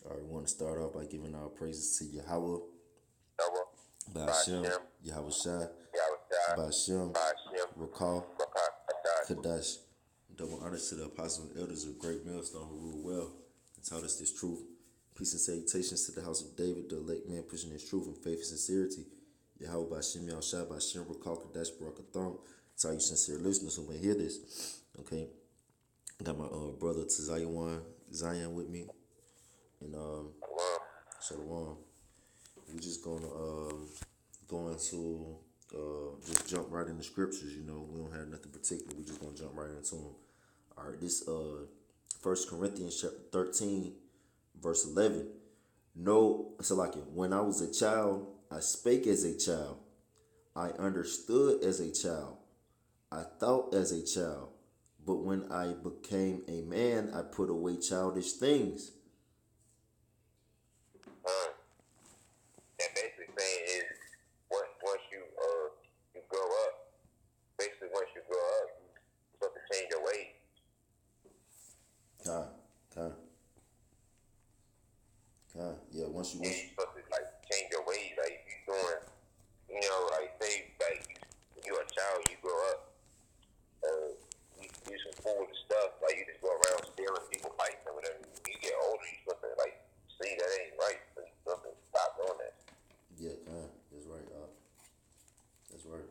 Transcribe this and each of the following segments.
All right, we want to start off by giving our praises to Yahweh, Noah, Ba'ashem, Bashem, Yahweh Shai, Yahushua, Ba'ashem, Bashem, Rakal, Rakatatai. Kadash. Double honors to the apostles and elders of great millstone who rule well and taught us this truth. Peace and salutations to the house of David, the elect man pushing his truth and faith and sincerity. Yahweh Ba'ashem, Yahweh Shai, Ba'ashem, Rakal, Kadash, Barakatham. To all you sincere listeners who may hear this. Okay. Got my brother Tazayawan Zion with me. And Shalom. We just gonna go into just jump right in the scriptures. You know, we don't have nothing particular. We just gonna jump right into them. All right, this First Corinthians chapter 13, verse 11. No, so like it. When I was a child, I spake as a child. I understood as a child. I thought as a child. But when I became a man, I put away childish things. Uh, and basically saying is once you grow up, basically once you grow up, you're supposed to change your ways. Kind, kind, kind. Yeah, once you, And once you're supposed to like change your ways. Like if you doing, like say like you're a child, you grow up, you do some foolish stuff, like you just go around stealing people fights or whatever. When you get older, you're supposed to like see that ain't right, so you're supposed to stop doing that. yeah, kind. That's right. That's right.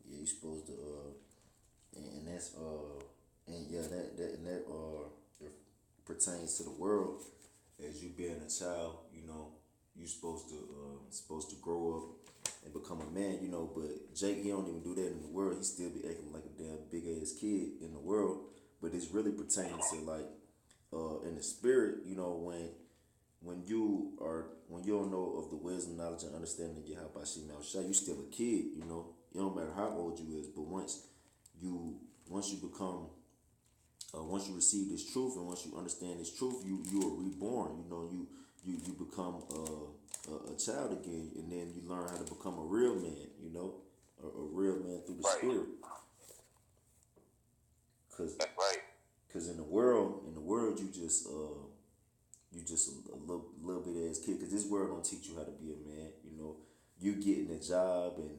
Yeah, you supposed to and that's and yeah that it pertains to the world as you being a child. You know, you supposed to grow up and become a man. You know, but Jake he don't even do that in the world. He still be acting like a damn big ass kid in the world. But it's really pertaining to like in the spirit. You know when you don't know of the wisdom, knowledge, and understanding of Yahweh Shemel Shai, you still a kid, you know. It don't matter how old you is, but you once you become once you receive this truth and once you understand this truth, you are reborn. You know, you become a child again, and then you learn how to become a real man. You know, a real man through the Right. spirit. Cause, That's right. cause in the world, you just a little bit ass kid. Cause this world don't teach you how to be a man. You know, you getting a job and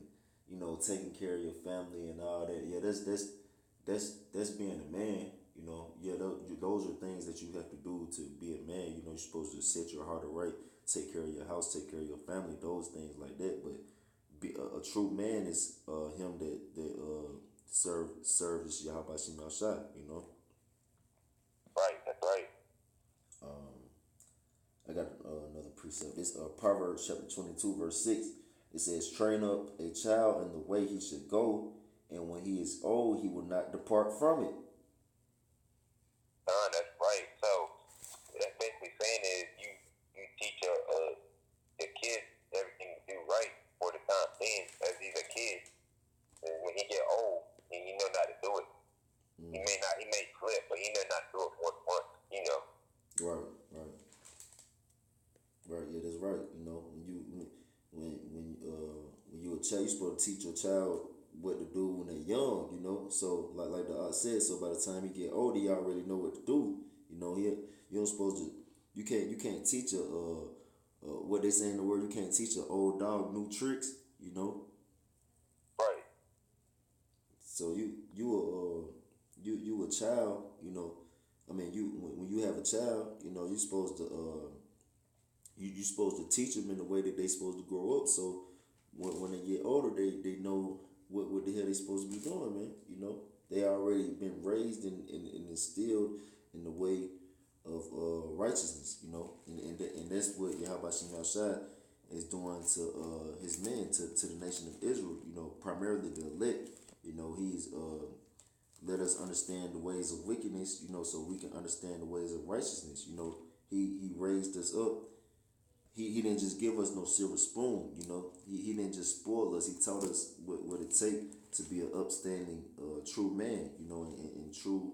taking care of your family and all that. Yeah, that's being a man. You know, yeah, those are things that you have to do to be a man. You know, you're supposed to set your heart right, take care of your house, take care of your family, those things like that. But a true man is him that serves Yahweh Shemel Shai. You know. Right. That's right. I got another precept. It's Proverbs chapter 22, verse 6. It says, train up a child in the way he should go, and when he is old, he will not depart from it. That's right. So what that's basically saying is you teach your kid everything to do right for the time being as he's a kid. And when he get old, he know not to do it. He may slip, but he know not to do it more than once. Right, right, right. Yeah, that's right. You know, when you a child, you're supposed to teach your child what to do when they're young. You know, so like the said, so by the time he get older, he already know what to do. You know, you don't supposed to. You can't teach what they say in the word. You can't teach an old dog new tricks. You know, Right. so you a child. You know, I mean when you have a child, you know, you're supposed to you supposed to teach them in the way that they supposed to grow up. So when they get older, they know what the hell they supposed to be doing, man. You know, they already been raised and instilled in the way of righteousness. You know, and that's what Yahweh Shemel Shai is doing to his men, to the nation of Israel. You know, primarily the elect. You know, he's let us understand the ways of wickedness. You know, so we can understand the ways of righteousness. You know, he raised us up. He didn't just give us no silver spoon, you know. He didn't just spoil us. He taught us what it take to be an upstanding, true man, you know, and true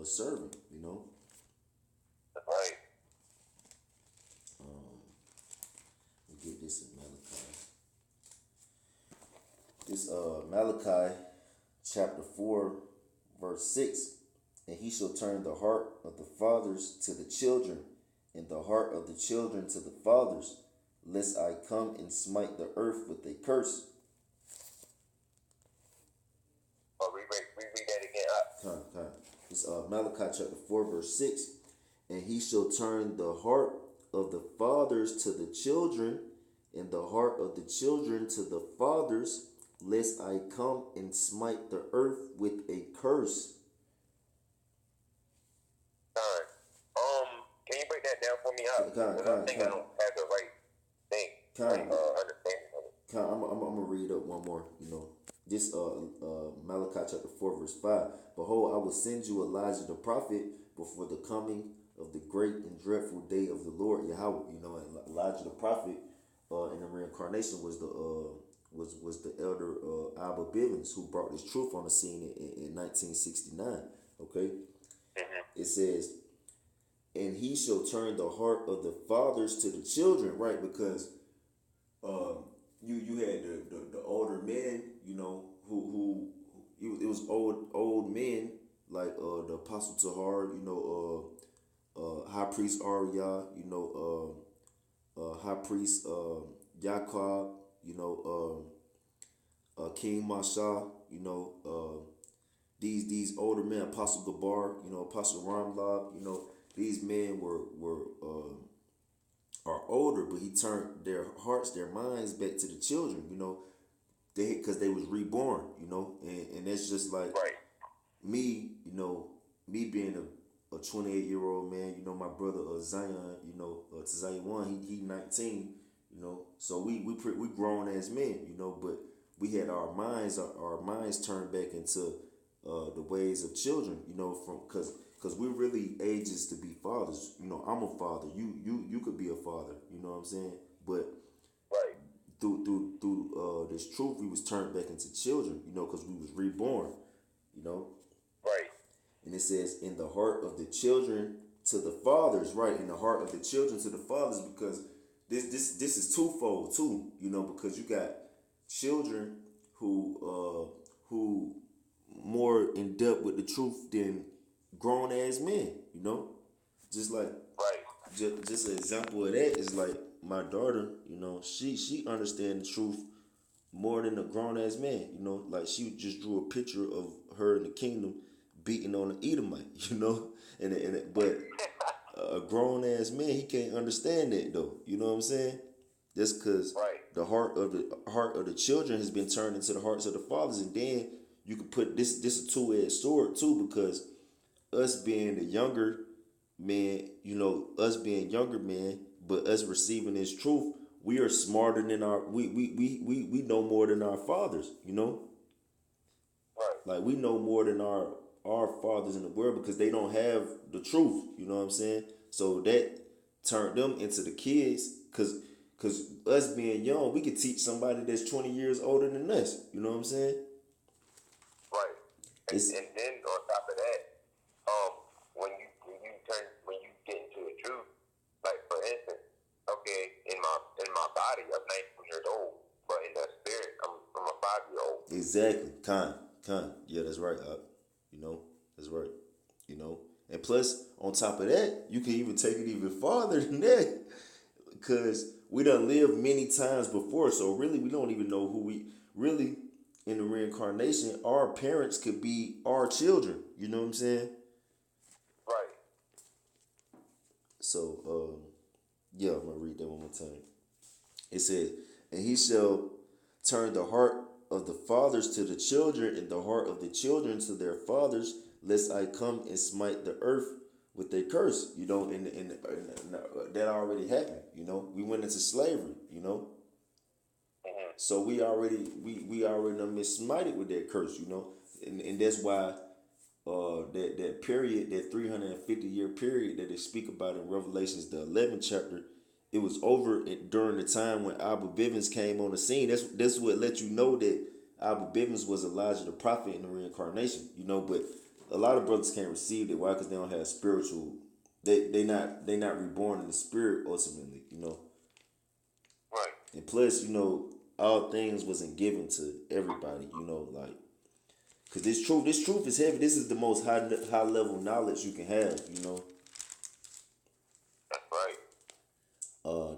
servant, you know. That's right. We get this in Malachi. This Malachi chapter 4, verse 6. And he shall turn the heart of the fathers to the children, and the heart of the children to the fathers, lest I come and smite the earth with a curse. Oh, reread that again. It's Malachi chapter 4, verse 6. And he shall turn the heart of the fathers to the children, and the heart of the children to the fathers, lest I come and smite the earth with a curse. Can you break that down for me? I think I don't have the right thing. Understanding of it. I'm gonna read up one more. This Malachi chapter 4, verse 5. Behold, I will send you Elijah the prophet before the coming of the great and dreadful day of the Lord Yahweh. And Elijah the prophet in the reincarnation was the elder Abba Bivens, who brought this truth on the scene in 1969. Okay, it says, and he shall turn the heart of the fathers to the children, right? Because you had the older men, who it was old men like the Apostle Tahar, High Priest Arya, High Priest Yaakov, King Masha, these older men, Apostle Gabar, Apostle Ramlab, these men are older, but he turned their hearts, their minds back to the children, because they was reborn, and that's just like me, me being a 28-year-old man, my brother Zion, Zion one, he 19, so we grown as men, but we had our minds turned back into the ways of children, because we're really ages to be fathers. I'm a father. You could be a father. You know what I'm saying? But through this truth, we was turned back into children. Because we was reborn. Right. And it says, in the heart of the children to the fathers, right? In the heart of the children to the fathers, because this is twofold too. Because you got children who more in depth with the truth than grown ass men, just like just an example of that is like my daughter, she understand the truth more than a grown ass man, like she just drew a picture of her in the kingdom beating on an Edomite, but a grown ass man, he can't understand that though, you know what I'm saying? That's because the heart of the children has been turned into the hearts of the fathers, and then you can put this a two-edged sword too, because us being the younger man, us being younger men, but us receiving this truth, we are smarter than we know more than our fathers, Like we know more than our fathers in the world because they don't have the truth, you know what I'm saying? So that turned them into the kids, cause us being young, we could teach somebody that's 20 years older than us, you know what I'm saying? Right. And then on top of that, when you get into the truth, like for instance, okay, in my body I'm 19 years old, but in the spirit I'm a 5-year-old. Exactly. Kind. Yeah, that's right. That's right. And plus, on top of that, you can even take it even farther than that, because we done lived many times before. So really, we don't even know who we really in the reincarnation. Our parents could be our children. You know what I'm saying? Right. So, yeah, I'm gonna read that one more time. It says, "And he shall turn the heart of the fathers to the children, and the heart of the children to their fathers, lest I come and smite the earth with a curse." And that already happened. We went into slavery. Mm-hmm. So we already done been smited with that curse. And that's why that period, that 350-year period that they speak about in Revelations, the 11th chapter, it was over during the time when Abba Bivens came on the scene. That's what let you know that Abba Bivens was Elijah the prophet in the reincarnation. But a lot of brothers can't receive it. Why? Because they don't have spiritual. They not reborn in the spirit ultimately. Right. And plus, all things wasn't given to everybody. Because this truth is heavy. This is the most high level knowledge you can have. That's right.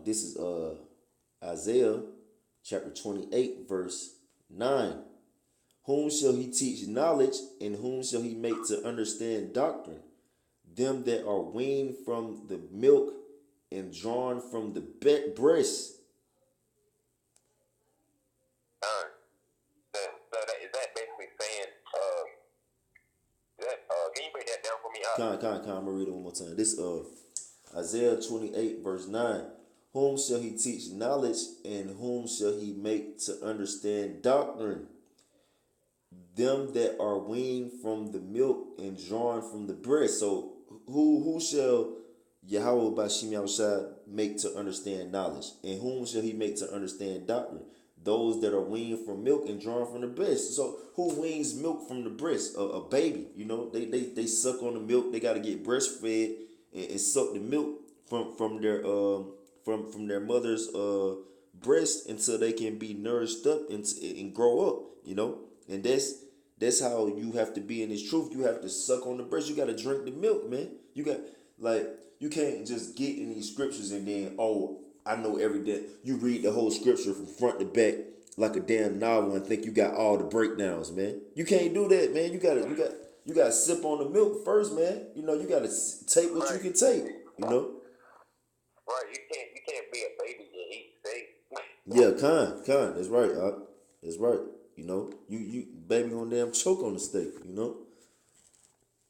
This is Isaiah chapter 28, verse 9. Whom shall he teach knowledge, and whom shall he make to understand doctrine? Them that are weaned from the milk and drawn from the breast. Is that basically saying, can you break that down for me? I'm gonna read it one more time. This Isaiah 28, verse 9. Whom shall he teach knowledge, and whom shall he make to understand doctrine? Them that are weaned from the milk and drawn from the breast. So who shall Yahweh Bashim Yahushua make to understand knowledge? And whom shall he make to understand doctrine? Those that are weaned from milk and drawn from the breast. So who weans milk from the breast? A baby. You know, they suck on the milk. They got to get breastfed and suck the milk from their mother's breast until they can be nourished up and grow up. You know, and that's how you have to be in this truth. You have to suck on the breast. You got to drink the milk, man. You can't just get in these scriptures and then, oh, I know every day. You read the whole scripture from front to back like a damn novel and think you got all the breakdowns, man. You can't do that, man. You gotta sip on the milk first, man. You know, you gotta take what you can take. You know. Right. You can't be a baby and eat steak. Yeah, kind. That's right. That's right. You know, you baby gonna damn choke on the steak. You know.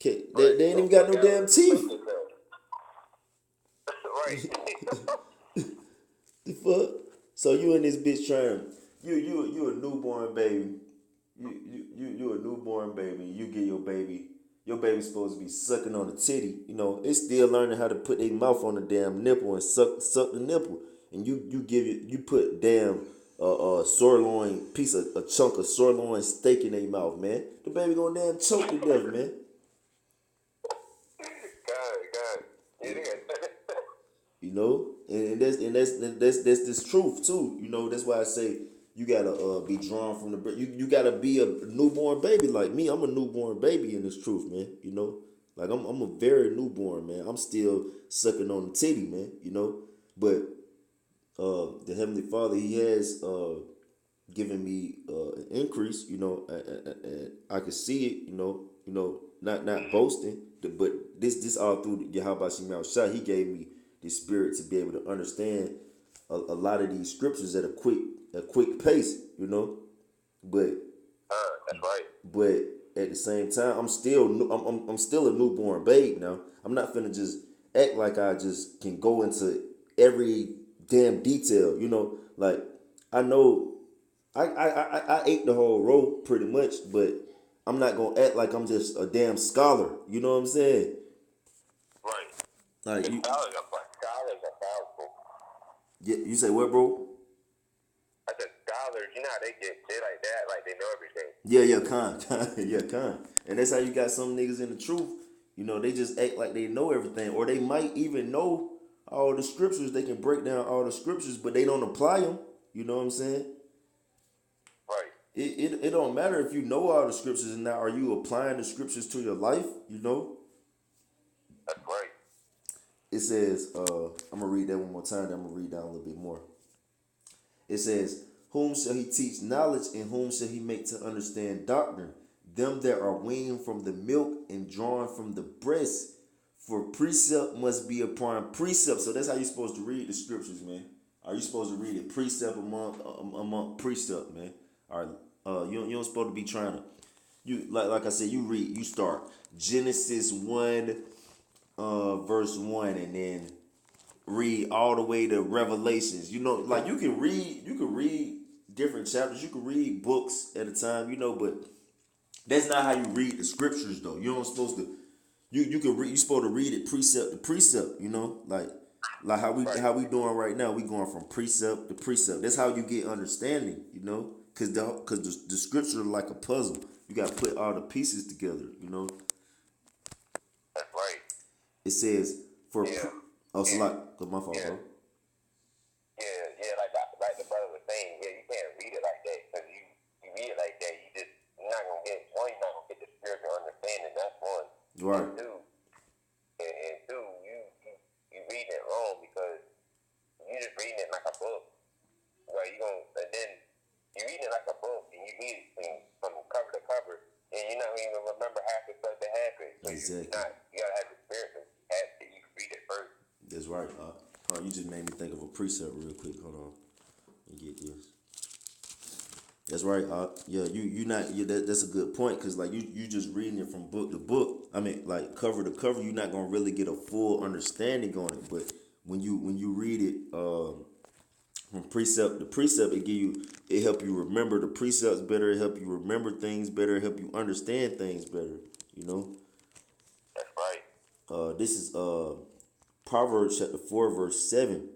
They ain't even got no damn teeth. Right. The fuck? So you in this bitch trying you a newborn baby. You a newborn baby. You get your baby's supposed to be sucking on the titty. You know, it's still learning how to put their mouth on the damn nipple and suck the nipple. And you put damn sirloin a chunk of sirloin steak in their mouth, man. The baby gonna damn choke to death, man. God. You know, and that's this truth too. You know, that's why I say you gotta be drawn from the breast. You gotta be a newborn baby like me. I'm a newborn baby in this truth, man. You know, like I'm a very newborn, man. I'm still sucking on the titty, man. You know, but the Heavenly Father, He has given me an increase. You know, and I can see it. You know, not boasting, but this all through Yahweh Shema Shah. He gave me the spirit to be able to understand a lot of these scriptures at a quick pace, you know. But that's right. But at the same time, I'm still a newborn babe now. I'm not finna just act like I just can go into every damn detail, you know. Like I know I ate the whole road pretty much, but I'm not gonna act like I'm just a damn scholar. You know what I'm saying? Right. Like Scholars are powerful. Yeah, you say what, bro? I said scholars, you know how they like that, like they know everything. Yeah, con. And that's how you got some niggas in the truth. You know, they just act like they know everything, or they might even know all the scriptures. They can break down all the scriptures, but they don't apply them. You know what I'm saying? Right. It don't matter if you know all the scriptures and now are you applying the scriptures to your life? You know. That's right. It says, I'm gonna read that one more time. Then I'm gonna read down a little bit more. It says, whom shall he teach knowledge, and whom shall he make to understand doctrine? Them that are weaned from the milk and drawn from the breast. For precept must be upon precept. So that's how you're supposed to read the scriptures, man. Are you supposed to read it precept among precept, man? All right, you don't supposed to be trying to. You like I said, you start Genesis 1, verse 1, and then read all the way to Revelations. You know, like you can read different chapters. You can read books at a time, you know, but that's not how you read the scriptures though. You don't supposed to you can read, you're supposed to read it precept to precept, you know? Like how we doing right now. We going from precept to precept. That's how you get understanding, you know? Cause the scripture is like a puzzle. You gotta put all the pieces together, you know? That's right. It says for my fault, bro. Yeah, like the brother was saying, yeah, you can't read it like that, because you read it like that, you're not gonna get the spiritual understanding. That's one. Right. And two, you reading it wrong, because you you just reading it like a book. Right, and then you read it like a book, and you read it from cover to cover, and you're not even remember half the stuff that happened. So Exactly. you gotta have experience after you read it first. That's right. You just made me think of a precept real quick. Hold on, and get this. That's right. Yeah, you not. Yeah, that's a good point because like you just reading it from book to book. I mean, like cover to cover, you're not gonna really get a full understanding on it. But when you read it, from precept to precept, it help you remember the precepts better. It help you remember things better. It help you understand things better. You know. That's right. This is Proverbs chapter 4 verse 7.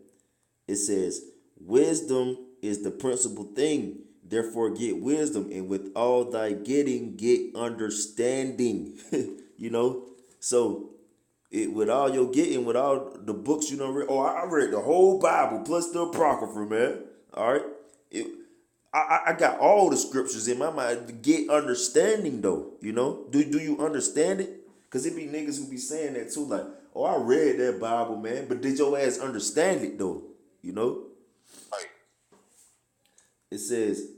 It says, "Wisdom is the principal thing. Therefore get wisdom, and with all thy getting get understanding." You know, so with all your getting, with all the books you don't read. Oh, I read the whole Bible plus the Apocrypha, man. All right, I got all the scriptures in my mind to get understanding, though. You know, do you understand it? Cause it be niggas who be saying that too, like, oh, I read that Bible, man, but did your ass understand it though? You know. Right. It says,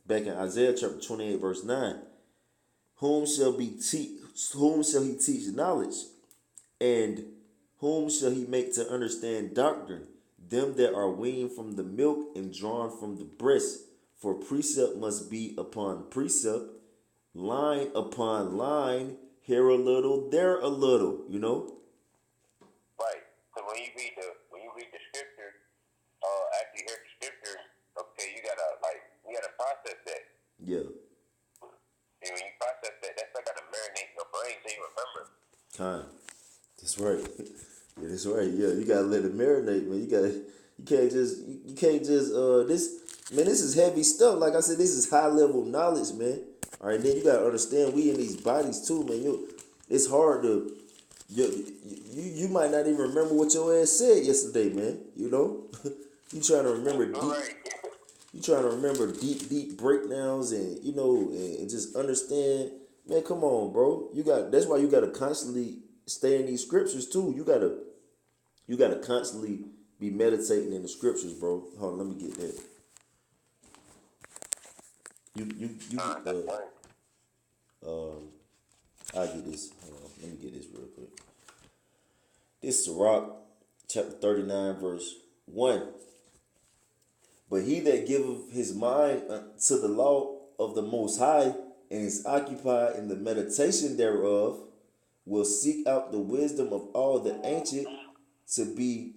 back in Isaiah chapter 28 verse 9, whom shall he teach knowledge, and whom shall he make to understand doctrine? Them that are weaned from the milk and drawn from the breast. For precept must be upon precept, line upon line, here a little, there a little. You know. Right. So when you read the scripture, after you hear the scripture, okay, you gotta process that. Yeah. And when you process that, that's like gotta marinate in your brain so you remember. Time. That's right. Yeah, that's right. Yeah, you gotta let it marinate, man. You can't just this is heavy stuff. Like I said, this is high level knowledge, man. All right, then you gotta understand we in these bodies too, man. It's hard to you might not even remember what your ass said yesterday, man. You know, you trying to remember deep. Right. You trying to remember deep breakdowns and and just understand. Man, come on, bro. That's why you gotta constantly stay in these scriptures too. You gotta constantly be meditating in the scriptures, bro. Hold on, let me get that. I'll get this. Hold on, let me get this real quick. This is Sirach, chapter 39, verse 1. But he that giveth his mind to the law of the Most High and is occupied in the meditation thereof will seek out the wisdom of all the ancient to be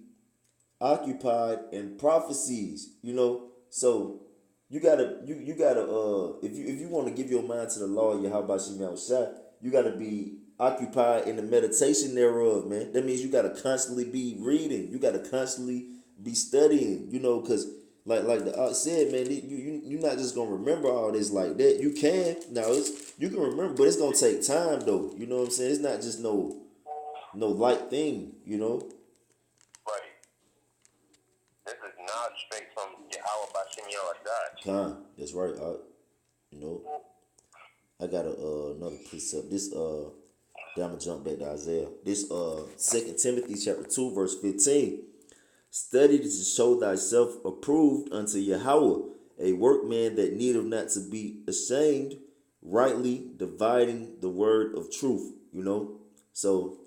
occupied in prophecies. You know, so you gotta if you want to give your mind to the law of Yahweh Shem Yahushua, you gotta be occupied in the meditation thereof, man. That means you gotta constantly be reading. You gotta constantly be studying. You know, because like the said, man, you're not just gonna remember all this like that. You can now, you can remember, but it's gonna take time though. You know what I'm saying? It's not just no light thing. You know. Right. This is knowledge straight from Yahweh Bashem Yahushua. Time. That's right. You know, I got another precept. Then I'm gonna jump back to Isaiah. This 2 Timothy chapter 2 verse 15. Study to show thyself approved unto Yahweh, a workman that needeth not to be ashamed, rightly dividing the word of truth. You know. So,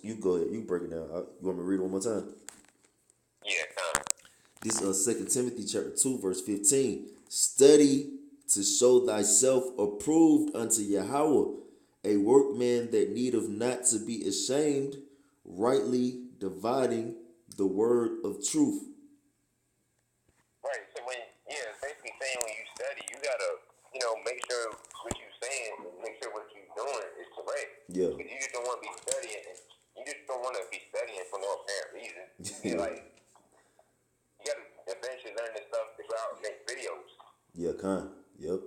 you go ahead. You break it down. You want me to read it one more time? Yeah. This 2 Timothy chapter 2 verse 15. Study to show thyself approved unto Yahweh, a workman that needeth not to be ashamed, rightly dividing the word of truth. Right. So basically saying when you study, you gotta, make sure what you're saying, make sure what you're doing is correct. Yeah. Because you just don't want to be studying. You just don't want to be studying for no apparent reason. You gotta eventually learn this stuff to go out and make videos. Yeah, Yep.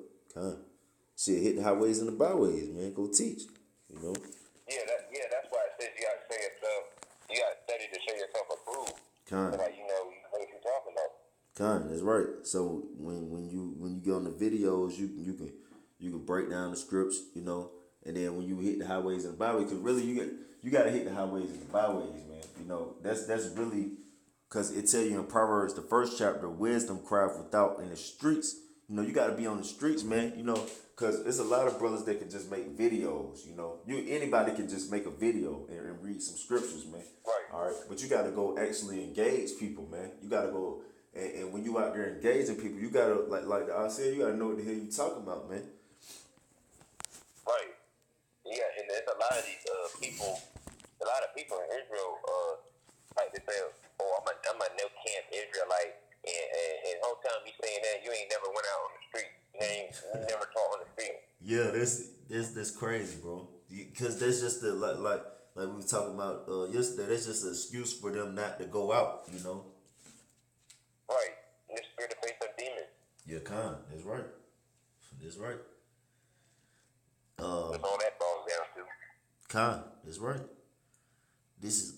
Shit, hit the highways and the byways, man. Go teach. You know. That's why it says you gotta show yourself. You gotta study to show yourself approved. Kind. So you know what you're talking about. Kind, that's right. So when you get on the videos, you can break down the scripts, and then when you hit the highways and the byways, because really you got to hit the highways and the byways, man. That's really Cause it tell you in Proverbs, the first chapter, wisdom crieth without in the streets. You know, you gotta be on the streets, man. You know, cause there's a lot of brothers that can just make videos. You know, anybody can just make a video and read some scriptures, man. Right. All right, but you gotta go actually engage people, man. You gotta go, and when you out there engaging people, you gotta like I said, you gotta know what the hell you talking about, man. Right. Yeah, and there's a lot of these a lot of people in Israel, like they say, oh, I'm a no camp Israelite, and whole time you saying that, you ain't never went out on the street, you never taught on the street. Yeah, that's crazy, bro. Because that's just the like we were talking about yesterday. That's just an excuse for them not to go out, you know. Right. You're scared to face some demons. Yeah, that's right. That's right. That's all that boils down to. That's right. This is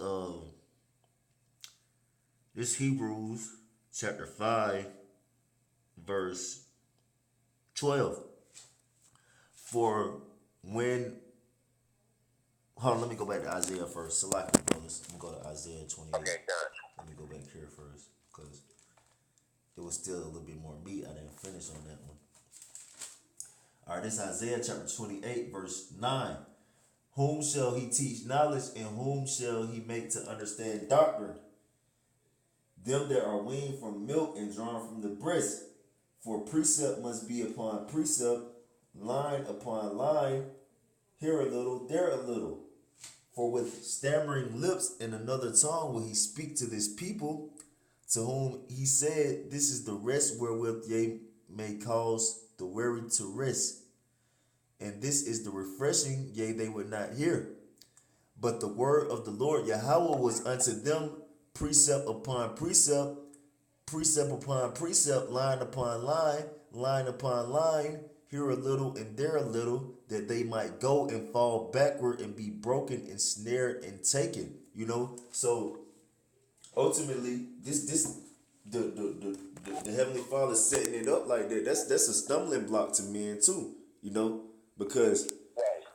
this Hebrews chapter 5, verse 12. For when hold on, let me go back to Isaiah first. Select the brothers. I'm gonna go to Isaiah 28. Okay, done. Let me go back here first, because it was still a little bit more meat. I didn't finish on that one. All right, this is Isaiah chapter 28, verse 9. Whom shall he teach knowledge, and whom shall he make to understand doctrine? Them that are weaned from milk and drawn from the breast. For precept must be upon precept, line upon line, here a little, there a little. For with stammering lips and another tongue will he speak to this people, to whom he said, this is the rest wherewith ye may cause the weary to rest. And this is the refreshing, yea, they would not hear. But the word of the Lord Yahweh was unto them precept upon precept, precept upon precept, line upon line, line upon line, here a little and there a little, that they might go and fall backward and be broken and snared and taken. You know, so ultimately, the Heavenly Father setting it up like that. That's a stumbling block to men too. You know, because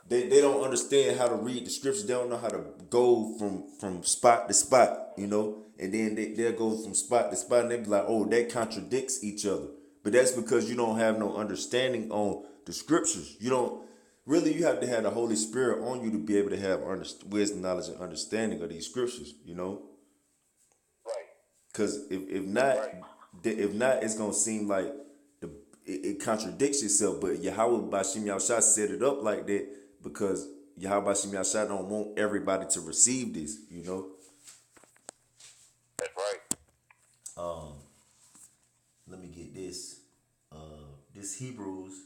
they don't understand how to read the scriptures. They don't know how to go from spot to spot, you know, and then they'll go from spot to spot and they be like, oh, that contradicts each other. But that's because you don't have no understanding on the scriptures. You don't really, you have to have the Holy Spirit on you to be able to have wisdom, knowledge, and understanding of these scriptures, you know. Right. Because if not, it's gonna seem like it contradicts itself. But Yahweh Bashim Yahushua set it up like that because Yahweh Bashim Yahushua don't want everybody to receive this, you know. That's right. Let me get this. This Hebrews.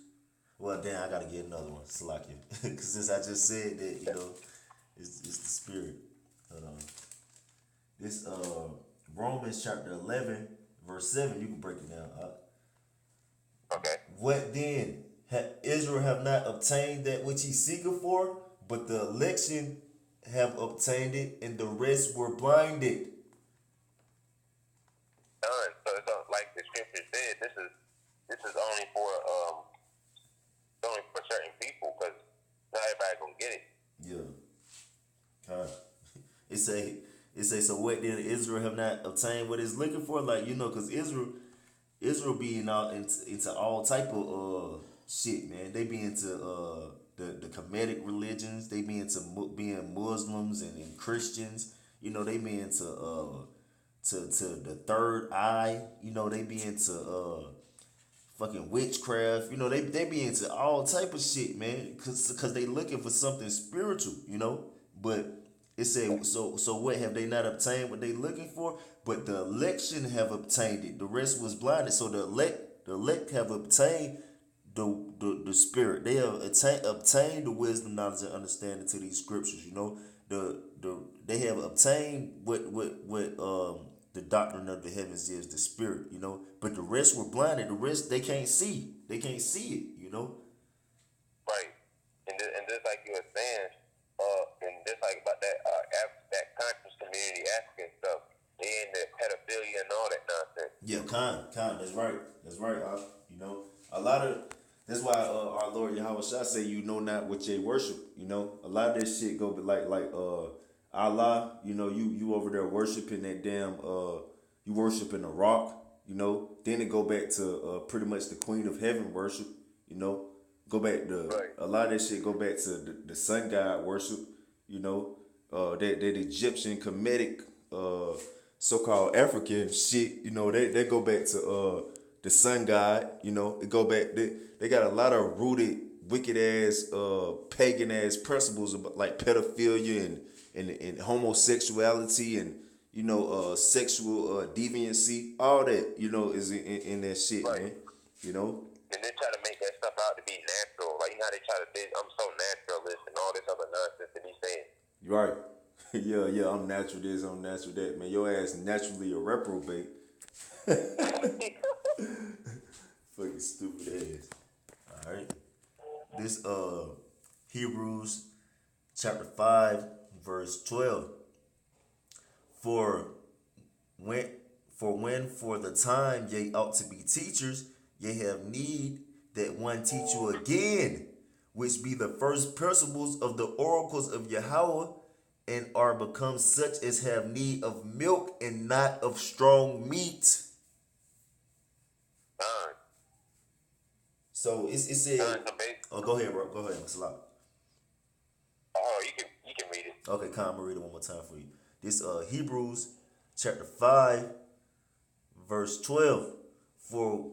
Well, then I gotta get another one, Salakia, because since I just said that, you know, it's the spirit. This Romans chapter 11, verse 7. You can break it down. Okay. What then? Israel have not obtained that which he seeketh for, but the election have obtained it, and the rest were blinded. Done. So it's like the scripture said. This is only for certain people, because not everybody gonna get it. Yeah. It say so. What then? Israel have not obtained what it's looking for, like, you know, because Israel being all into all type of shit, man. They be into the Kemetic religions. They be into being Muslims and Christians. You know, they be into to the third eye. You know, they be into fucking witchcraft. You know, they be into all type of shit, man. Cause they looking for something spiritual. You know, but it said so. What have they not obtained? What they looking for? But the election have obtained it. The rest was blinded. So the elect have obtained the spirit. They have obtained the wisdom, knowledge, and understanding to these scriptures. You know, they have obtained what the doctrine of the heavens is, the spirit. You know, but the rest were blinded. The rest they can't see. They can't see it. You know. Right. And just like you were saying, and just like about that conscious community African stuff, they in the pedophilia and all that nonsense. Yeah, kind. That's right. You know, a lot of that's why our Lord Yahweh Shah say, you know not what they worship. You know, a lot of that shit go like Allah. You know, you over there worshiping that damn you worshiping a rock, you know. Then it go back to pretty much the Queen of Heaven worship, you know. Go back to Right. a lot of that shit. Go back to the sun god worship, you know. That Egyptian Kemetic, so-called African shit, you know. They go back to the sun god, you know. It go back. They got a lot of rooted wicked ass pagan ass principles about like pedophilia and homosexuality and you know sexual deviancy, all that you know is in that shit, Right. man. You know, And they try to make that stuff out to be natural. Like, you know how they try to think, I'm so naturalist and all this other nonsense that he's saying. right? Yeah. I'm natural this, I'm natural that, man. Your ass naturally a reprobate. Fucking stupid ass. All right. This Hebrews chapter 5 verse 12. For when for the time ye ought to be teachers, ye have need that one teach you again, which be the first principles of the oracles of Yahweh, and are become such as have need of milk and not of strong meat. So it said. Oh, go ahead, bro. Go ahead, Mr. Locke. Oh, you can read it. Okay, Con, I'm gonna read it one more time for you. This Hebrews chapter 5, verse 12. For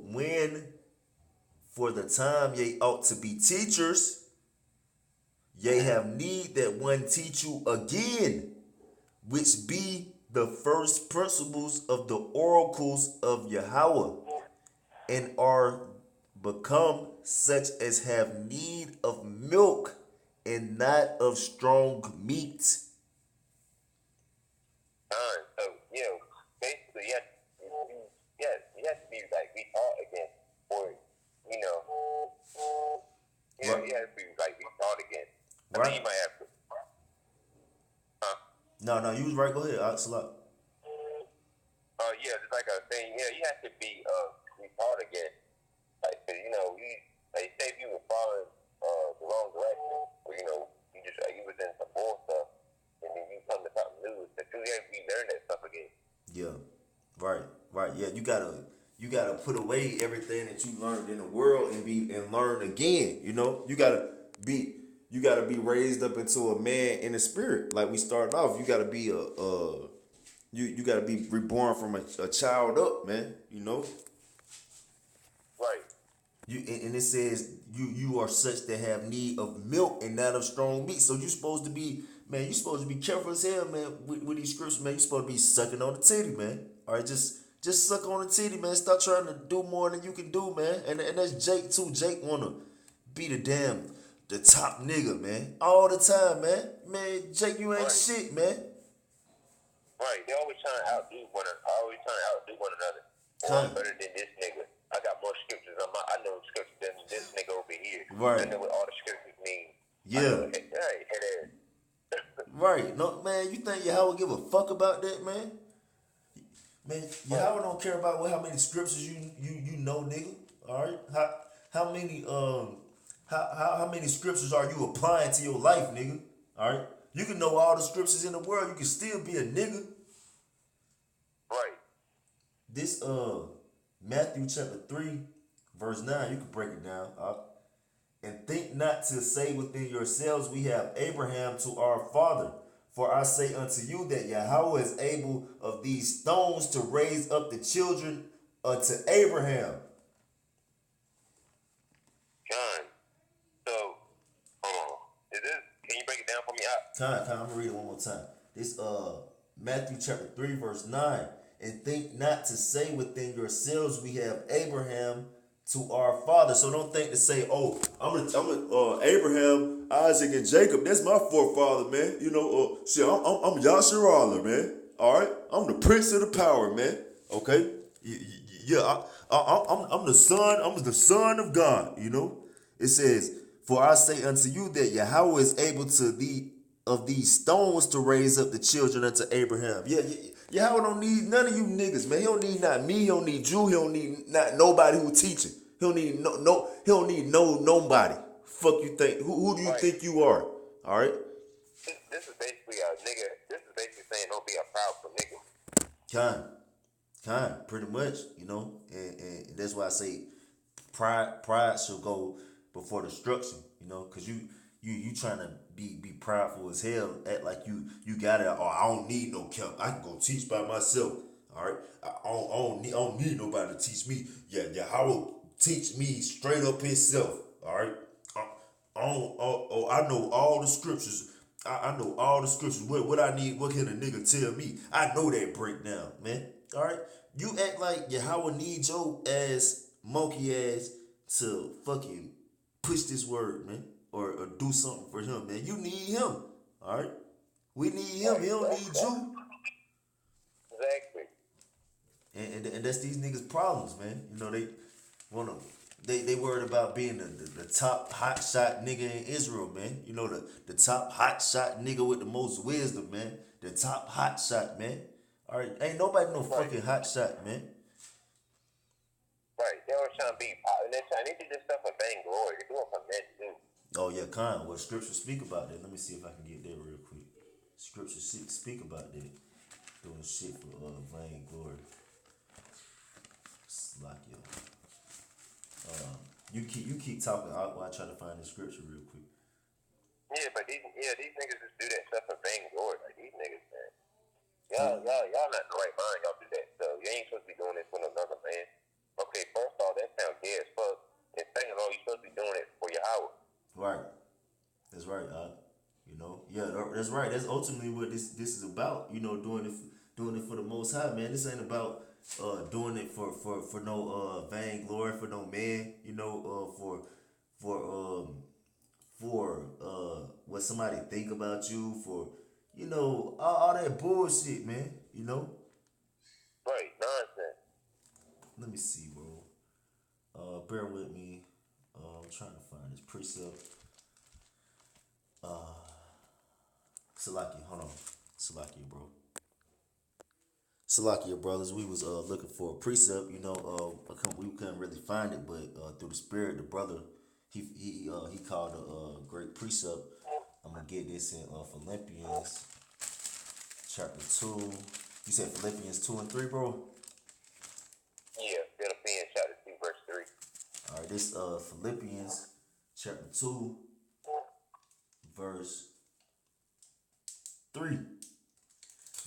the time ye ought to be teachers, ye have need that one teach you again, which be the first principles of the oracles of Yahweh, and are become such as have need of milk and not of strong meat. So, you know, basically, you have to be like retaught again, or you know, Right. you have to be like retaught again. I Right. mean, you might have to. No, you was right. Go ahead, Oxalot. Yeah, just like I was saying, yeah, you have to be retaught again. Like, 'cause, you know, like say if you were following the wrong direction, or you know, you was in some bull stuff, and then you come to something new, that you have to relearn that stuff again. Yeah, right. Yeah, you gotta put away everything that you learned in the world and learn again. You know, you gotta be raised up into a man in the spirit. Like we started off, you gotta be you gotta be reborn from a child up, man. You know. Right. And it says you are such that have need of milk and not of strong meat. So you supposed to be, man, you supposed to be careful as hell, man, with these scriptures, man. You supposed to be sucking on the titty, man. All right, just suck on the titty, man. Stop trying to do more than you can do, man. And that's Jake too. Jake wanna be the top nigga, man. All the time, man. Man, Jake, you ain't Right. shit, man. Right. They always trying to outdo one another. Oh, Huh. I'm better than this nigga. I got more scriptures on I know scriptures than this nigga over here. Right. I know what all the scriptures mean. Yeah. Hey, head ass. Right. No, man, you think Yahweh give a fuck about that, man? Man, Yahweh don't care about how many scriptures you know, nigga. All right? How many scriptures are you applying to your life, nigga? All right? You can know all the scriptures in the world, you can still be a nigga. Right. This Matthew chapter 3 verse 9, you can break it down. And think not to say within yourselves, we have Abraham to our father. For I say unto you that Yahweh is able of these stones to raise up the children unto Abraham. John. So, hold on. Can you break it down for me? Time, I'm gonna read it one more time. This Matthew chapter 3 verse 9. And think not to say within yourselves, we have Abraham to our father. So don't think to say, oh, I'm Abraham, Isaac, and Jacob. That's my forefather, man. You know, shit, I'm Yasharala, man. All right, I'm the prince of the power, man. Okay, yeah, I'm the son. I'm the son of God. You know, it says, for I say unto you that Yahweh is able of these stones to raise up the children unto Abraham. Yeah. Yahweh don't need none of you niggas, man. He don't need not me. He don't need you. He don't need not nobody who teaching. He don't need He don't need nobody. Fuck you think? Who do you think you are? All right. This is basically a nigga. This is basically saying don't be a proudful nigga. Pretty much, you know, and that's why I say pride should go before destruction, you know, cause you trying to be prideful as hell, act like you got it. Oh, I don't need no camp. I can go teach by myself. All right, I don't need nobody to teach me. Yeah, Howard teach me straight up himself. All right, I know all the scriptures. I know all the scriptures. What I need, what can a nigga tell me? I know that breakdown, man. All right, you act like Yahweh needs your ass, monkey ass, to fucking push this word, man, or do something for him, man. You need him, all right. We need him. He don't need you. Exactly. And that's these niggas' problems, man. You know they wanna they worried about being the top hot shot nigga in Israel, man. You know the top hot shot nigga with the most wisdom, man. The top hot shot, man. All right, ain't nobody no fucking hot shot, man. Right. They always trying to be, and they do this stuff for vainglory. They do it for men too. Oh yeah, kind. Well, scripture speak about that. Let me see if I can get there real quick. Scripture speak about that. Doing shit for vain glory. Slakia. You keep talking while I try to find the scripture real quick. Yeah, but these niggas just do that stuff for vainglory. Like these niggas, man. Y'all not in the right mind. Y'all do that stuff. You ain't supposed to be doing this with another man. Okay, first of all, that sounds gay as fuck. And second of all, you supposed to be doing it for your hour. Right. That's right. You know, yeah, that's right. That's ultimately what this is about. You know, doing it for the Most High, man. This ain't about doing it for no vain glory, for no man. You know, for what somebody think about you, for you know all that bullshit, man. You know. Right, nonsense. Let me see, bro. Bear with me. I'm trying to find this precept. Salakia, hold on. Salakia, bro. Salakia, brothers. We was looking for a precept. You know, we couldn't really find it, but through the Spirit, the brother he called a great precept. I'm gonna get this in Philippians chapter 2. You said Philippians 2 and 3, bro. Yeah, Philippians chapter 2, verse 3. All right, this Philippians chapter 2, verse 3.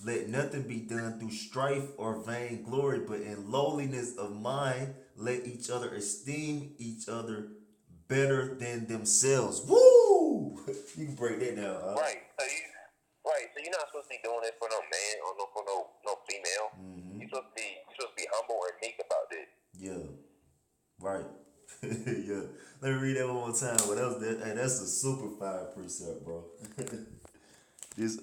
Let nothing be done through strife or vain glory, but in lowliness of mind, let each other esteem each other better than themselves. Woo! You can break that down, huh? Right. So you're not supposed to be doing this for no man or for no female. Mm-hmm. You're supposed to be humble and meek about this. Yeah. Right. Yeah. Let me read that one more time. But that's a super fire precept, bro. This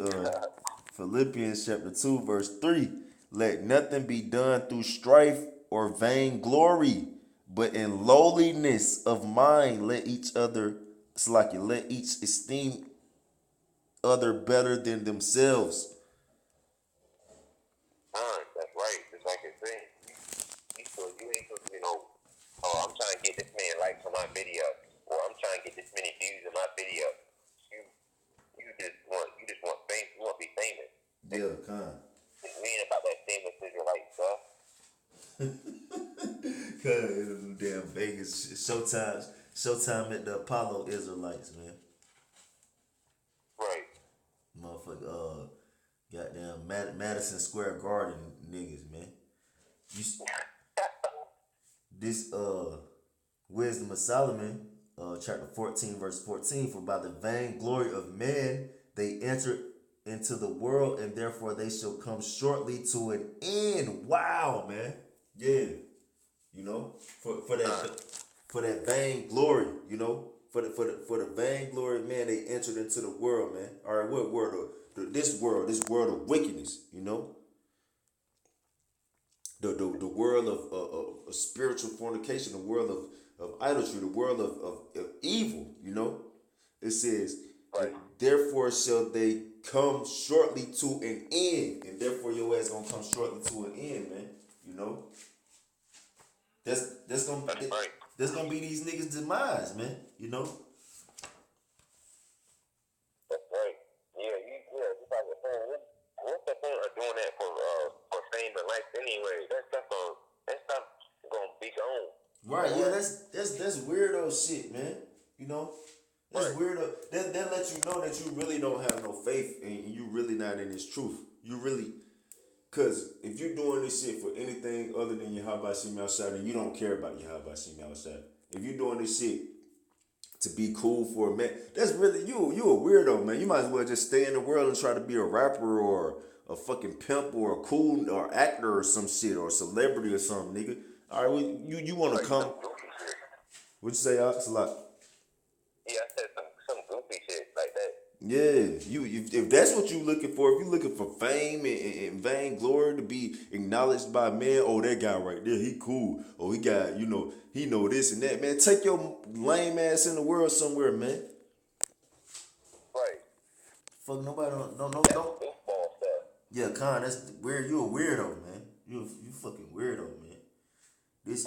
Philippians chapter 2, verse 3. Let nothing be done through strife or vain glory, but in lowliness of mind let each esteem other better than themselves. That's right. Just like it said. You ain't supposed to, I'm trying to get this many likes on my video, or I'm trying to get this many views on my video. You just want fame. You want to be famous. Yeah, kind. We ain't about that famous Israelite stuff. Cause damn Vegas Showtime at the Apollo Israelites, man. Right. Motherfucker, goddamn Madison Square Garden niggas, man. This Wisdom of Solomon, chapter 14, verse 14. For by the vain glory of men they entered into the world, and therefore they shall come shortly to an end. Wow, man. Yeah. You know, for that vain glory, you know, for the vain glory, man, they entered into the world, man. All right, what world? This world of wickedness, you know. The world of spiritual fornication, the world of idolatry, the world of evil, you know. It says, right. Therefore shall they come shortly to an end, and therefore your ass gonna come shortly to an end, man. You know. That's gonna be these niggas' demise, man. You know. That's right. Yeah. Just like the phone. What's the point of doing that for fame and life anyway. That stuff gonna be gone. Right, yeah, that's weirdo shit, man. You know? That's Right. weirdo. That lets you know that you really don't have no faith and you really not in this truth. You really, cause if you're doing this shit for anything other than Yahweh Shem Shai, then you don't care about Yahweh Shem Shai. If you're doing this shit to be cool for a man, that's really you a weirdo, man. You might as well just stay in the world and try to be a rapper or a fucking pimp or a cool or actor or some shit or a celebrity or something, nigga. All right, well, you want to come? What'd you say, Ox? A lot. Yeah, I said some goofy shit like that. Yeah, if that's what you looking for, if you looking for fame and vainglory to be acknowledged by men, oh that guy right there, he cool. Oh he got, he know this and that, man. Take your lame ass in the world somewhere, man. Right. Fuck nobody don't. Goofball stuff. Yeah, Con, that's weird. You a weirdo, man. You fucking weirdo, man. This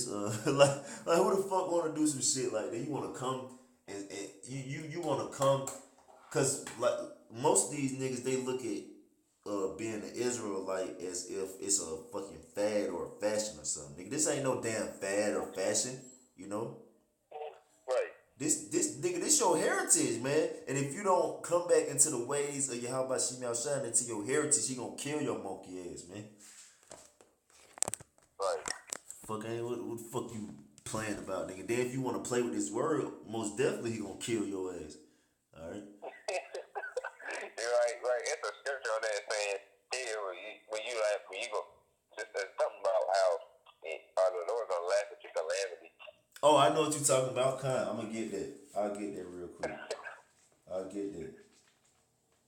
like who the fuck want to do some shit like that? You want to come and you want to come, cause like most of these niggas they look at being an Israelite as if it's a fucking fad or a fashion or something. Nigga, this ain't no damn fad or fashion, you know. Right. This nigga, this your heritage, man. And if you don't come back into the ways of Yahweh Shem Shai, into your heritage, he gonna kill your monkey ass, man. Right. Fuck ain't what the fuck you playing about, nigga? Then if you want to play with this word, most definitely he gonna kill your ass. All right. You're right. It's a scripture on that saying, "Here, when you go, just there's something about how the Lord gonna laugh at your calamity." Oh, I know what you talking about. Kind, I'm gonna get that. I'll get that real quick. I'll get that.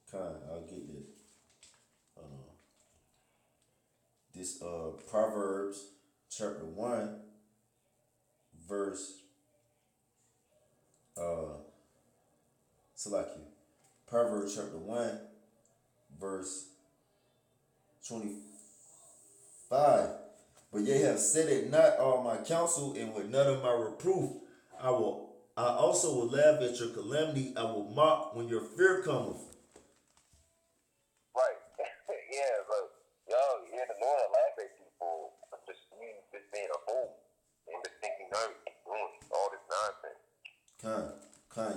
Kind, I'll get that. This Proverbs chapter 1 verse Salakia. Proverbs chapter 1 verse 25. But ye have said it not all my counsel, and with none of my reproof. I also will laugh at your calamity. I will mock when your fear cometh. Right. Yeah, but y'all, the Lord will laugh at you for just being a fool and just thinking doing all this nonsense.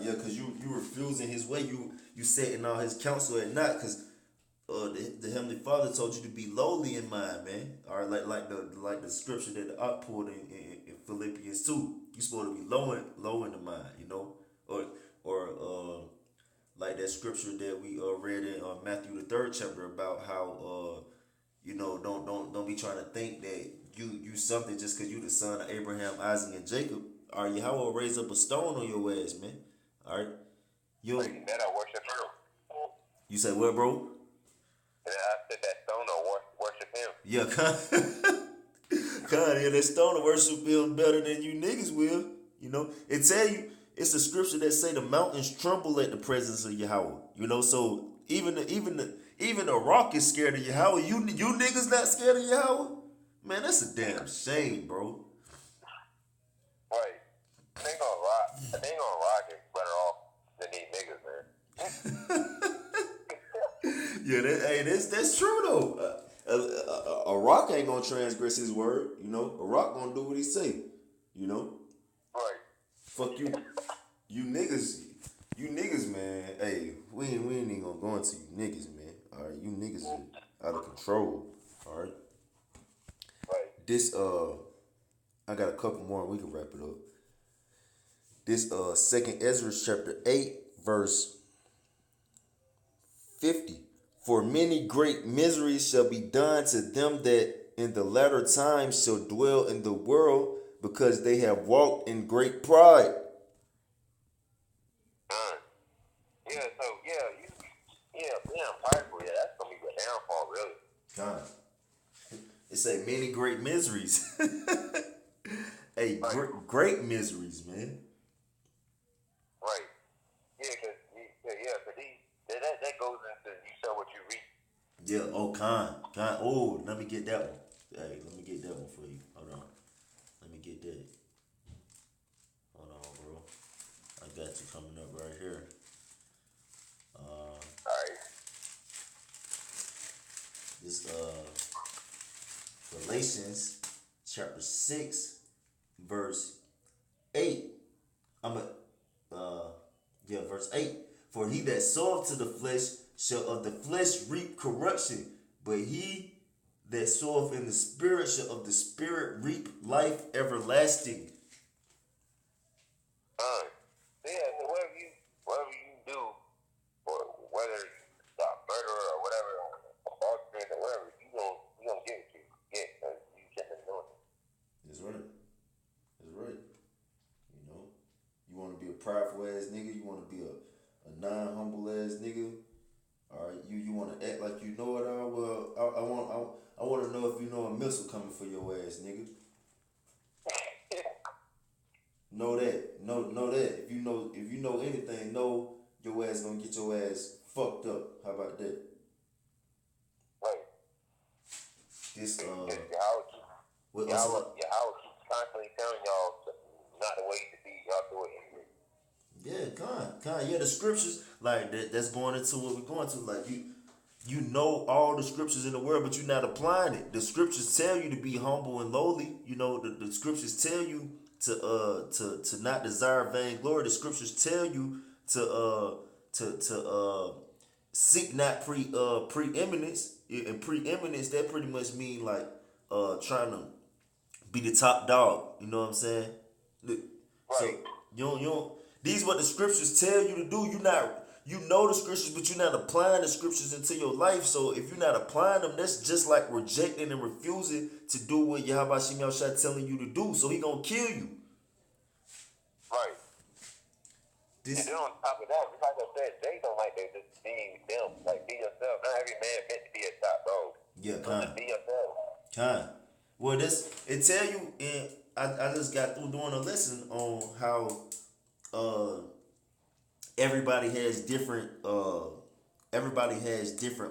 Yeah, cause you refusing his way. You setting all his counsel at naught, cause the Heavenly Father told you to be lowly in mind, man. All right, like the scripture that the Ak pulled in Philippians 2. You supposed to be low in the mind, you know, or like that scripture that we read in Matthew the 3rd chapter about how don't be trying to think that you something just because you the son of Abraham, Isaac, and Jacob. All right, Yahweh will raise up a stone on your ass, man. All right, That I worship him. You say what, bro? And I said that stone will worship him. Yeah, yeah, that stone will worship him better than you niggas will. You know, it tell you, it's a scripture that say the mountains tremble at the presence of Yahweh. You know, so even the rock is scared of Yahweh. You niggas not scared of Yahweh? Man, that's a damn shame, bro. Right. They gonna rock is better off than these niggas, man. Yeah, that's true though. A rock ain't gonna transgress his word. You know, a rock gonna do what he say. You know. Right. Fuck you, you niggas, man. Hey, we ain't even gonna go into you niggas, man. All right, you niggas are out of control. All right. Right. This I got a couple more and we can wrap it up. This Second Ezra chapter 8 verse 50. For many great miseries shall be done to them that in the latter times shall dwell in the world, because they have walked in great pride. Prideful, that's gonna be your downfall, really. God. It say many great miseries. Hey, great miseries, man. Right. Cause that goes into you sow what you reap. Yeah, oh, Khan. Oh, let me get that one. Hey, let me get that one for you. Hold on. Let me get that. Hold on, bro. I got you coming up right here. Alright. This Galatians chapter 6, verse 8. Verse 8. For he that soweth to the flesh shall of the flesh reap corruption, but he that soweth in the spirit shall of the spirit reap life everlasting. So whatever you do, or whether you stop murder or whatever, or whatever, you gonna get what you get because you shouldn't have known it. That's right. That's right. You know, you want to be a prideful ass nigga. You want to be a non-humble ass nigga. All right. You want to act like you know it all. Well, I want to know if you know a missile coming for your ass, nigga. Know that. Know that. If you know anything, know your ass gonna get your ass fucked up. How about that? Right. This Your house keeps constantly telling y'all not the way to be. Y'all do it anyway. Yeah, yeah, the scriptures like that's going into what we're going to. Like you know all the scriptures in the world, but you're not applying it. The scriptures tell you to be humble and lowly. You know, the scriptures tell you to not desire vainglory. The scriptures tell you to seek not preeminence. And preeminence, that pretty much mean like trying to be the top dog. You know what I'm saying? Right. So you don't. These what the scriptures tell you to do. You know the scriptures, but you're not applying the scriptures into your life. So if you're not applying them, that's just like rejecting and refusing to do what Yahweh Shem Yahushua telling you to do. So he gonna kill you. Right. And then on top of that, like I said, they don't like they just being them. Like, be yourself. Not every man meant to be a top dog. Yeah, Just be yourself. Kind. Well, it tell you, and I just got through doing a lesson on how everybody has different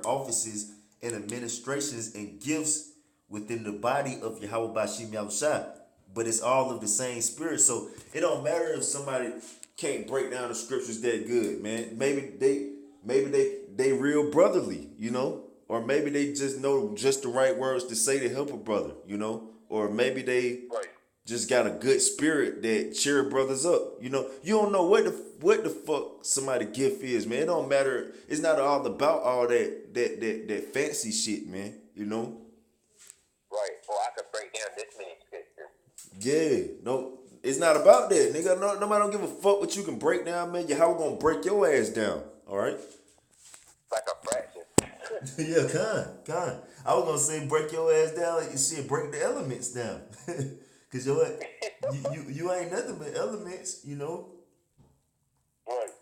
offices and administrations and gifts within the body of Yahweh Bashim Yahushua, but it's all of the same spirit. So it don't matter if somebody can't break down the scriptures that good, man. Maybe they real brotherly, you know, or maybe they just know just the right words to say to help a brother, you know, or maybe they just got a good spirit that cheer brothers up. You know, you don't know what the fuck somebody's gift is, man. It don't matter. It's not all about all that fancy shit, man. You know. Right. Or I could break down this many scriptures. Yeah. No, it's not about that, nigga. No, nobody don't give a fuck what you can break down, man. How gonna break your ass down? All right. Like a fraction. Yeah, kind. I was gonna say break your ass down like you shit, break the elements down. Cause you know what? You ain't nothing but elements, you know. Right.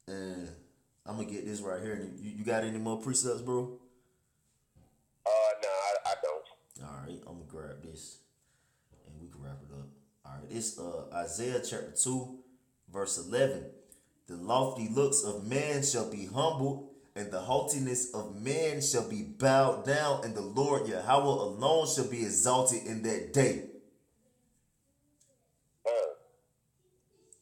And I'm gonna get this right here. You got any more precepts, bro? No, I don't. All right, I'm gonna grab this, and we can wrap it up. All right, it's Isaiah chapter 2, verse 11. The lofty looks of man shall be humbled, and the haughtiness of man shall be bowed down, and the Lord Yahweh alone shall be exalted in that day.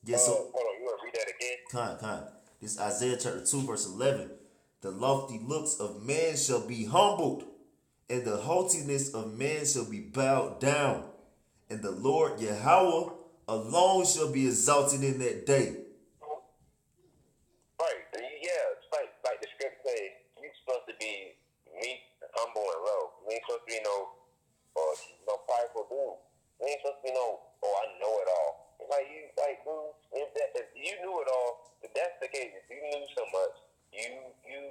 Yes, so hold on, you want to read that again? Kind. This is Isaiah chapter 2, verse 11. The lofty looks of man shall be humbled, and the haughtiness of man shall be bowed down, and the Lord Yahweh alone shall be exalted in that day. Right. Yeah, it's like the script says, you're supposed to be meek, humble, and low. You ain't supposed to be no prideful dude. You ain't supposed to be I know it all. Dude, if you knew it all, if that's the case, if you knew so much, you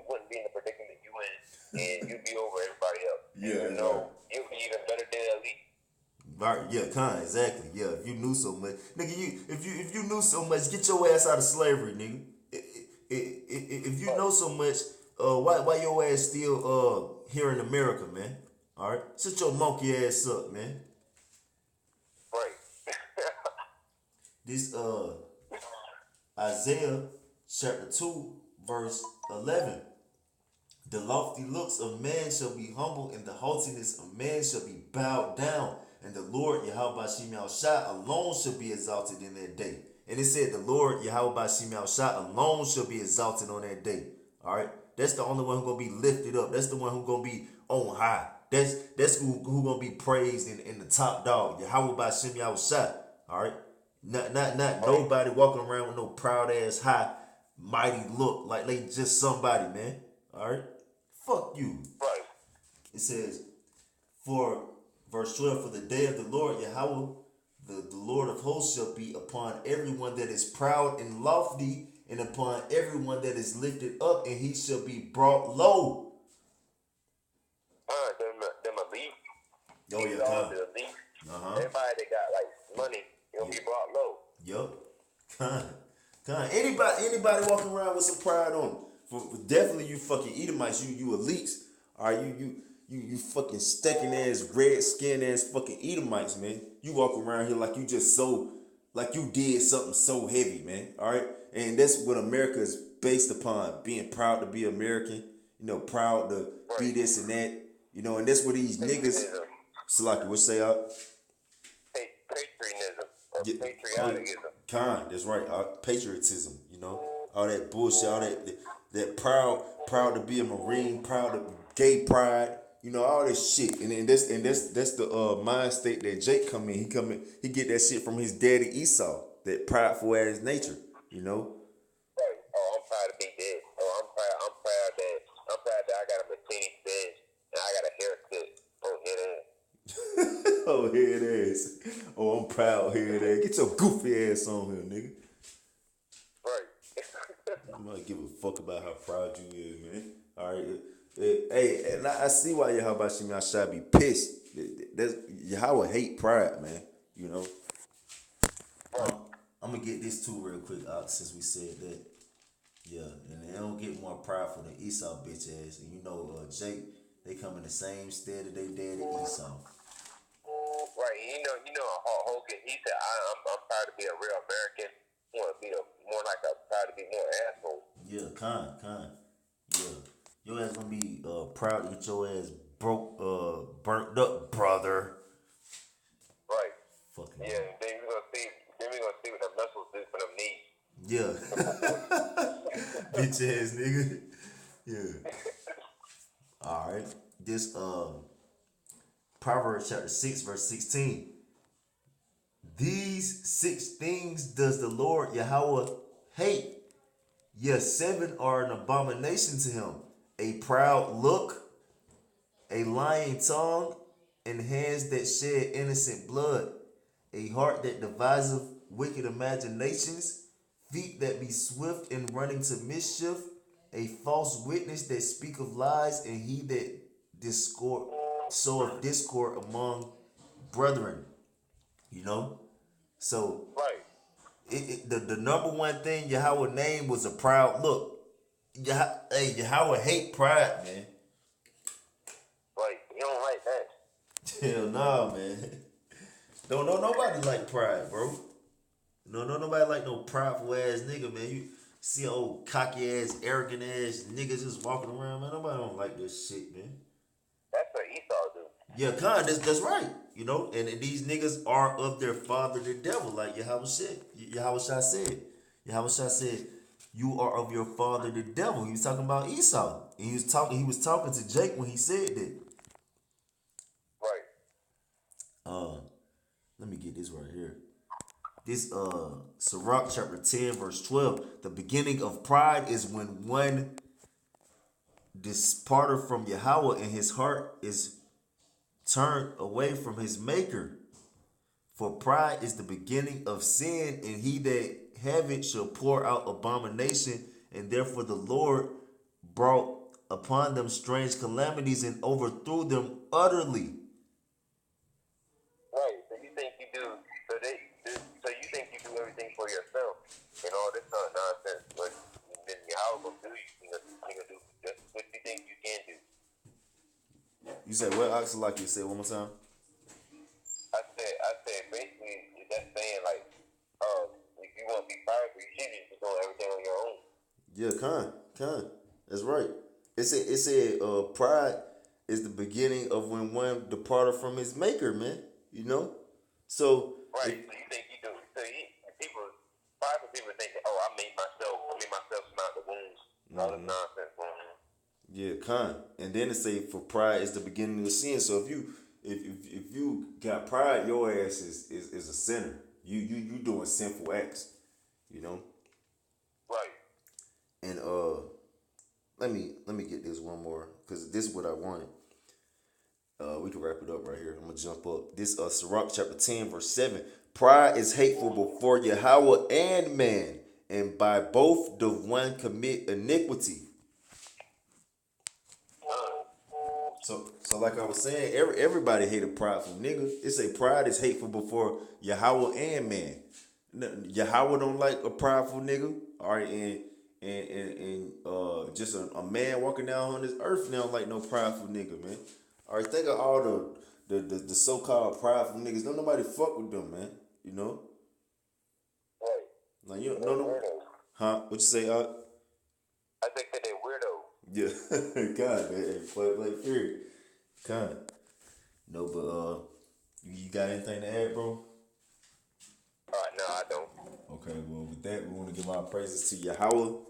wouldn't be in the predicament you in, and you'd be over everybody else. Yeah, you'd be even better than elite. Right, yeah, exactly. Yeah, if you knew so much, nigga, if you knew so much, get your ass out of slavery, nigga. If you know so much, why your ass still here in America, man? All right, sit your monkey ass up, man. Right. This Isaiah chapter 2, verse 11. The lofty looks of man shall be humbled, and the haughtiness of man shall be bowed down, and the Lord Yahweh Shem Yahushua alone shall be exalted in that day. And it said the Lord Yahweh Shem Yahushua alone shall be exalted on that day. All right. That's the only one who gonna be lifted up. That's the one who gonna be on high. That's who gonna be praised in the top dog. Yahweh by Shem Yahushua. All right. Not nobody walking around with no proud ass high mighty look like they just somebody, man. All right. Fuck you. Right. It says, for verse 12, for the day of the Lord Yahweh, the Lord of hosts shall be upon everyone that is proud and lofty, and upon everyone that is lifted up, and he shall be brought low. Them elite. Oh yeah, all the elite. Everybody that got like money, it'll be brought low. Yup. Anybody walking around with some pride on them. For definitely you fucking Edomites, you elites. Are you fucking stacking ass, red skin ass fucking Edomites, man. You walk around here like you just like you did something so heavy, man. All right, and that's what America is based upon: being proud to be American. You know, proud to be this and that. You know, and that's what these niggas. Salaki, what say out? Patriotism or patriotism. That's right. Patriotism. You know, all that bullshit, all that proud to be a Marine, proud to gay pride. You know, all this shit, and that's the mind state that Jake come in. He get that shit from his daddy Esau, that prideful ass nature. You know. Right. Oh, I'm proud to be dead. Oh, I'm proud that I got a Mercedes Benz and I got a haircut. Oh, here it is. Oh, here it is. Oh, I'm proud. Here it is. Get your goofy ass on here, nigga. Right. I'm gonna give a fuck about how proud you is, man. All right. Hey, and I see why Yahweh Shem Yahshua be pissed. That's Yahweh hate pride, man. You know. I'm gonna get this too real quick, since we said that. Yeah, and they don't get more prideful than Esau bitch ass. And you know, Jake, they come in the same stead of their daddy Esau. Right. You know, Hogan. He said, "I'm proud to be a real American. I want to be more like proud to be more asshole." Yeah, kind. Yeah. Your ass gonna be proud to get your ass burnt up, brother. Right. Fucking. Yeah. Then we gonna see what the muscles do for them knees. Yeah. Bitch ass nigga. Yeah. All right. This Proverbs chapter 6 verse 16. These 6 things does the Lord Yahweh hate. Yes, 7 are an abomination to him: a proud look, a lying tongue, and hands that shed innocent blood, a heart that deviseth wicked imaginations, feet that be swift in running to mischief, a false witness that speak of lies, and he that soweth discord among brethren. You know? So right. The number one thing Yahweh named was a proud look. Yahweh hate pride, man. Right. You don't like that. Hell no, man. Don't know nobody like pride, bro. No nobody like no prideful ass nigga, man. You see old cocky ass, arrogant ass niggas just walking around, man. Nobody don't like this shit, man. That's what Esau do. Yeah, that's right. You know, and these niggas are of their father the devil, like Yahweh said. Yahweh said, you are of your father the devil. He was talking about Esau. And he was talking to Jake when he said that. Right. Let me get this right here. This Sirach chapter 10 verse 12. The beginning of pride is when one departed from Yahweh and his heart is turned away from his maker. For pride is the beginning of sin, and he that have it shall pour out abomination, and therefore the Lord brought upon them strange calamities and overthrew them utterly. Right. So you think you do everything for yourself and all this kind of nonsense, but then Yahweh will do you gonna do just what you think you can do. You said what, Ox? Like you said one more time. I said basically that's saying like, if you want to be powerful, you should just be doing everything on your own. Yeah, kind. That's right. It said pride is the beginning of when one departed from his maker, man. You know? So right, so you think you do prideful people think, oh, I made myself come out the wounds, all this nonsense going on. Yeah, con. And then it say for pride is the beginning of sin. So if you got pride, your ass is a sinner. You doing sinful acts, you know. Right. And let me get this one more because this is what I wanted. We can wrap it up right here. I'm gonna jump up. This Sirach chapter 10 verse 7. Pride is hateful before Yahweh and man, and by both the one commit iniquity. So like I was saying, everybody hate a prideful nigga. It say pride is hateful before Yahweh and man. Yahweh don't like a prideful nigga. All right, and just a man walking down on this earth now like no prideful nigga, man. All right, think of all the so called prideful niggas. Don't nobody fuck with them, man. You know, Right. like you don't They're know no, weirdos. huh? What you say? I think that they're weirdos. Yeah, God, man, like period. God, no, but you got anything to add, bro? No, I don't. Okay, well, with that, we want to give our praises to Yahweh, I will.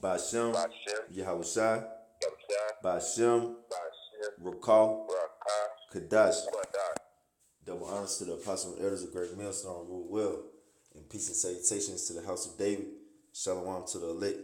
Bashem, Bashem, Yahweh Shai, Yabshai, Bashem, Bashem, Rakal, Rakah, Kadash. Badah. Double honors to the apostle and elders of Great Millstone, rule well, and peace and salutations to the house of David. Shalom to the elect.